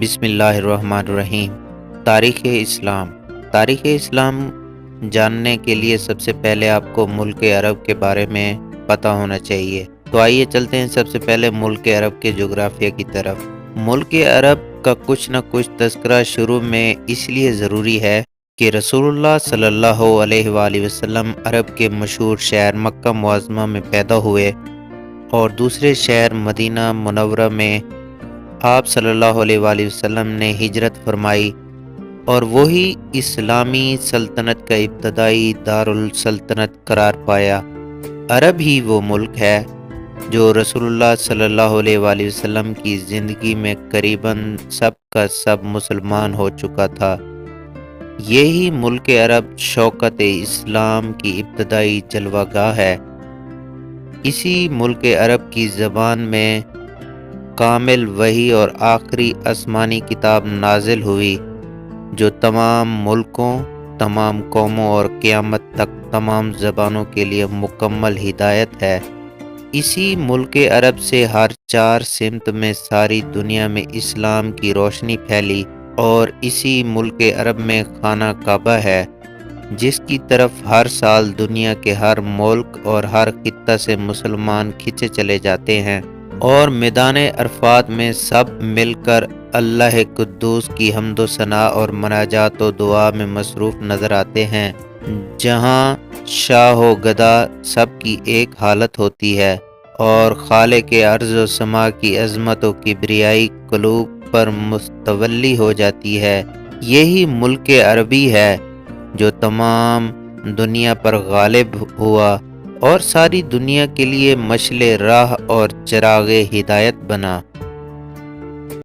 بسم اللہ الرحمن الرحیم۔ تاریخ اسلام جاننے کے لیے سب سے پہلے آپ کو ملک عرب کے بارے میں پتہ ہونا چاہیے۔ تو آئیے چلتے ہیں سب سے پہلے ملک عرب کے جغرافیہ کی طرف۔ ملک عرب کا کچھ نہ کچھ تذکرہ شروع میں اس لیے ضروری ہے کہ رسول اللہ صلی اللہ علیہ وآلہ وسلم عرب کے مشہور شہر مکہ معظمہ میں پیدا ہوئے اور دوسرے شہر مدینہ منورہ میں آپ صلی اللہ علیہ وآلہ وسلم نے ہجرت فرمائی اور وہی اسلامی سلطنت کا ابتدائی دارالسلطنت قرار پایا۔ عرب ہی وہ ملک ہے جو رسول اللہ صلی اللہ علیہ وآلہ وسلم کی زندگی میں قریباً سب کا سب مسلمان ہو چکا تھا۔ یہی ملک عرب شوکت اسلام کی ابتدائی جلوہ گاہ ہے۔ اسی ملک عرب کی زبان میں کامل وحی اور آخری آسمانی کتاب نازل ہوئی جو تمام ملکوں، تمام قوموں اور قیامت تک تمام زبانوں کے لیے مکمل ہدایت ہے۔ اسی ملک عرب سے ہر چار سمت میں ساری دنیا میں اسلام کی روشنی پھیلی اور اسی ملک عرب میں خانہ کعبہ ہے جس کی طرف ہر سال دنیا کے ہر ملک اور ہر خطہ سے مسلمان کھنچے چلے جاتے ہیں اور میدان عرفات میں سب مل کر اللہ قدوس کی حمد و ثنا اور مناجات و دعا میں مصروف نظر آتے ہیں، جہاں شاہ و گدا سب کی ایک حالت ہوتی ہے اور خالق ارض و سما کی عظمت و کبریائی قلوب پر مستولی ہو جاتی ہے۔ یہی ملک عربی ہے جو تمام دنیا پر غالب ہوا اور ساری دنیا کے لیے مشعل راہ اور چراغ ہدایت بنا۔